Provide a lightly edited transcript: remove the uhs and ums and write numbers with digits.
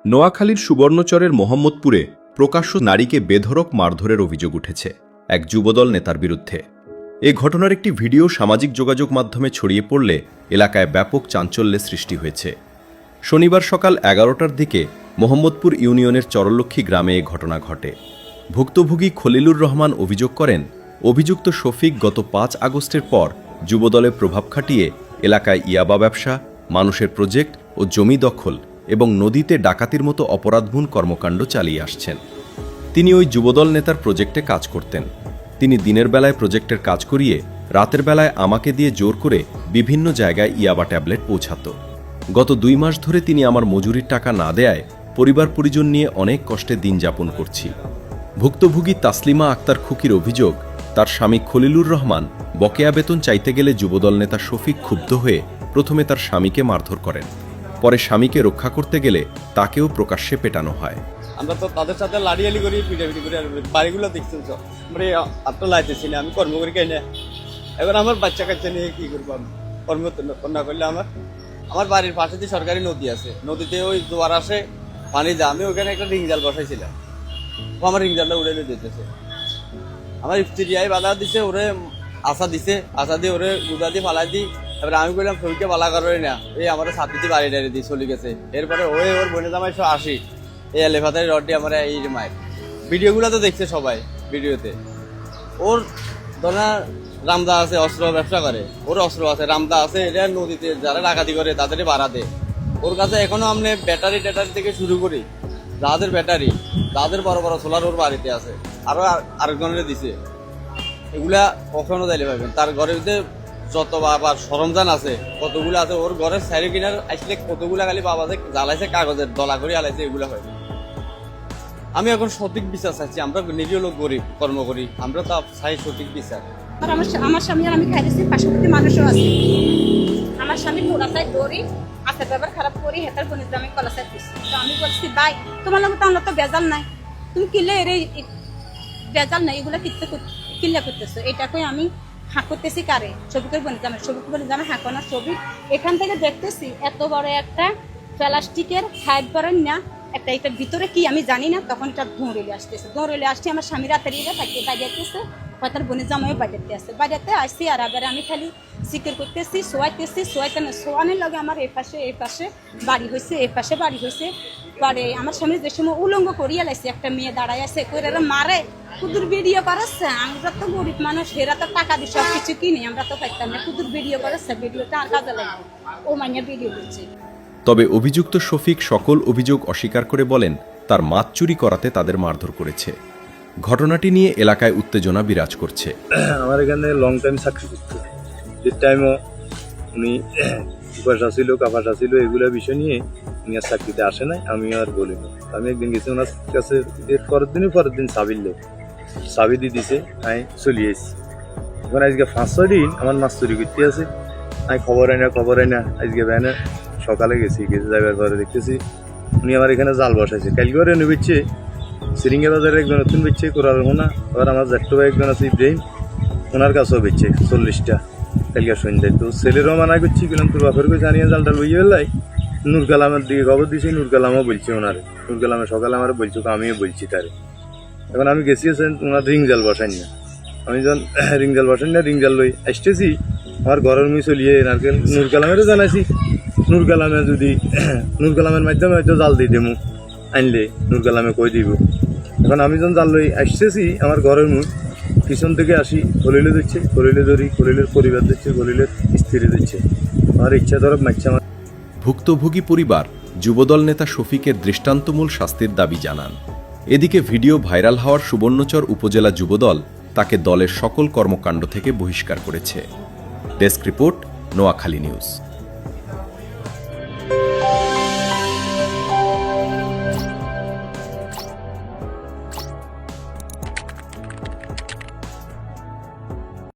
নোয়াখালীর সুবর্ণচরের মোহাম্মদপুরে প্রকাশ্য নারীকে বেধড়ক মারধরের অভিযোগ উঠেছে এক যুবদল নেতার বিরুদ্ধে। এ ঘটনার একটি ভিডিও সামাজিক যোগাযোগ মাধ্যমে ছড়িয়ে পড়লে এলাকায় ব্যাপক চাঞ্চল্যের সৃষ্টি হয়েছে। শনিবার সকাল 11টার দিকে মোহাম্মদপুর ইউনিয়নের চরলক্ষ্মী গ্রামে এ ঘটনা ঘটে। ভুক্তভোগী খলিলুর রহমান অভিযোগ করেন, অভিযুক্ত শফিক গত 5 আগস্টের পর যুবদলে প্রভাব খাটিয়ে এলাকায় ইয়াবা ব্যবসা, মানুষের প্রজেক্ট ও জমি দখল এবং নদীতে ডাকাতির মতো অপরাধমূল কর্মকাণ্ড চালিয়ে আসছেন। তিনি ওই যুবদল নেতার প্রজেক্টে কাজ করতেন। তিনি দিনের বেলায় প্রজেক্টের কাজ করিয়ে রাতের বেলায় আমাকে দিয়ে জোর করে বিভিন্ন জায়গায় ইয়াবা ট্যাবলেট পৌঁছাত। গত 2 মাস ধরে তিনি আমার মজুরির টাকা না দেয়ায় পরিবার পরিজন নিয়ে অনেক কষ্টে দিন যাপন করছি। ভুক্তভোগী তাসলিমা আক্তার খুকির অভিযোগ, তার স্বামী খলিলুর রহমান বকেয়া বেতন চাইতে গেলে যুবদল নেতা শফিক ক্ষুব্ধ হয়ে প্রথমে তার স্বামীকে মারধর করেন। পরে স্বামীকে রক্ষা করতে গেলে তাকেও প্রকাশ্যে পেটানো হয়। আমরা তো তাদের সাথে লাড়িয়ালি করি, পিটাপিটি করি, বাড়িগুলো দেখছি আমরা আত্ম লাইতেছি না, আমি কর্ম করি কেন। এবার আমার বাচ্চা কাচ্চা নিয়ে কি করবো, আমি কর্ম না করলে আমার বাড়ির পাশে যে সরকারি নদী আছে, নদীতে ওই জোয়ার আসে, পানি যায়। আমি ওখানে একটা রিং জাল বসাইছিলাম, ও আমার রিং জালটা উড়ে দিতেছে। আমার ইফতিরিয়ায় বাধা দিছে, ওরে আশা দিছে, আশা দিয়ে ওরে গুদা দিয়ে ফালাই দিই। তারপরে আমি বললাম শরীরকে বালা করি না, এই আমার ছাত্রীতে বাড়ি ডাড়ি দিয়ে চলে গেছে। এরপরে ওর বোনে জামাই সব আসি, এই এলেফাতারি রডটি আমার এই মায়ের ভিডিওগুলো তো দেখছে সবাই ভিডিওতে। ওর ধরা রামদা আছে, অস্ত্র ব্যবসা করে, ওর অস্ত্র আছে, রামদা আছে, এটা নদীতে যারা ডাকাতি করে তাদেরই বাড়া দেয়। ওর কাছে এখনো আপনি ব্যাটারি ট্যাটারি থেকে শুরু করি, যাদের ব্যাটারি, যাদের বড় বড় সোলার ওর বাড়িতে আছে, আরো আরেকজনের দিছে। এগুলা কখনো দিলে পাবেন। তার ঘরের ভিতরে যত বাবার সরঞ্জাম আছে কতগুলো আছে, ওর ঘরের সাইড কিনার আসলে কতগুলা খালি বাবা যে জ্বালাইছে, কাগজের দলা করে আলাইছে, এগুলা হয়। আমি এখন সঠিক বিচার চাইছি। আমরা নিরীহ লোক গরিব, কর্ম করি, আমরা তো চাই সঠিক বিচার। আমার স্বামী আর আমি খাইতেছি, পাশাপাশি মানুষও আছে। আমার স্বামী পোড়া চাই দৌড়ি, হাতের ব্যবহার খারাপ করি, হেতার বনিতে আমি কলা চাই দিচ্ছি। তো আমি বলছি ভাই, তোমার লোক তো আমরা তো বেজাল নাই, তুমি কিলে এর বেজাল নাই, এগুলো কিল্লা করতেছো। এটাকে আমি হাঁ করতেছি কারে, ছবিকের বনিতে আমার ছবিকে বলে জানা হাঁ করার ছবি। এখান থেকে দেখতেছি এত বড় একটা প্লাস্টিকের ফাইভ করেন না একটা, এটার ভিতরে কি আমি জানি না। তখন এটা দৌড়লে আসতেছে, দৌড়লে আসছে। আমার স্বামী রাতের বাইরে আসতেছে, তার বোনের জামাইও বাজাতে আসছে, বাজাতে আসছি। আর আবার আমি খালি সিকির করতেছি, শোয়াইতে না শোয়ানোর লগে আমার এই পাশে বাড়ি হয়েছে, এই পাশে বাড়ি হয়েছে। পরে আমার স্বামী যে সময় উলঙ্গ করিয়া লাইছে, একটা মেয়ে দাঁড়ায় আছে, করে মারে, কুদুর ভিডিও করাচ্ছে। আমরা তো গরিব মানুষ, হেরা তো টাকা দিয়ে সব কিছু কিনে, আমরা তো পাইতাম না। কুদুর ভিডিও করাচ্ছে, ভিডিওটা আর কাজে লাগবে, ও মাইয়া ভিডিও করছে। তবে অভিযুক্ত শফিক সকল অভিযোগ অস্বীকার করে বলেন, তার মাছ চুরি করাতে তাদের মারধর করেছে। ঘটনাটি নিয়ে এলাকায় উত্তেজনা বিরাজ করছে। আমার এখানে লং টাইম চাকরি করতো, যে টাইমও উনি উপাসা ছিল, কাপাসা ছিল, এগুলো বিষয় নিয়ে উনি আর চাকরিতে আসে নাই। আমি আর বলি না। আমি একদিন গেছি ওনার কাছে, এর পরের দিন চাবি দিয়ে দিছে, আমি চলে এসেছি। এখন আজকে 5-6 দিন আমার মাছ চুরি করতে আছে, আমি খবর হয় না। আজকে ভ্যানে সকালে গেছি যাইবার পরে দেখতেছি উনি আমার এখানে জাল বসাইছে। কালকে ওরে বেচছে, সিরিঙ্গা বাজারে একজন নতুন বেচছে, কোরাল হোনা। আবার আমার জ্যাঠটো ভাই একজন আছে ইব্রাহিম, ওনার কাছেও বেচছে 40টা কালকে সন্ধ্যায়। তো ছেলেরও মানা করছি, গেলাম তোর বাপের কাছে আনিয়ে জালটা লইয়ে বেলাই। নুর কালামের দিকে খবর দিয়েছি, নুর কালামও বলছে ওনারে, নুর কালামে সকালে আমার বলছো, আমিও বলছি তারে। এখন আমি গেছি ওনার রিং জাল বসাই না। আমি যখন রিং জাল বসাই না, রিং জাল লই আসতেছি, আমার ঘরের মুই চলিয়ে নারকেল নুর কালামেরও জানাইছি। নুর কালামের মাধ্যমে হয়তো জাল দিয়ে দেবো, আনলে নুর কালামে কই দিব। এখন আমি যখন জাল লই আসতেছি, আমার ঘরের মুখ পিছন থেকে আসি, খলিলে দিচ্ছে, খলিলে ধরি, খলিলের পরিবার দিচ্ছে, খলিলের স্ত্রী দিচ্ছে। আমার ইচ্ছা ধরো মারছে। আমার ভুক্তভোগী পরিবার যুবদল নেতা শফিকের দৃষ্টান্তমূল শাস্তির দাবি জানান। এদিকে ভিডিও ভাইরাল হওয়ার সুবর্ণচর উপজেলা যুবদল তাকে দলের সকল কর্মকাণ্ড থেকে বহিষ্কার করেছে। Desk report, Noakhali news.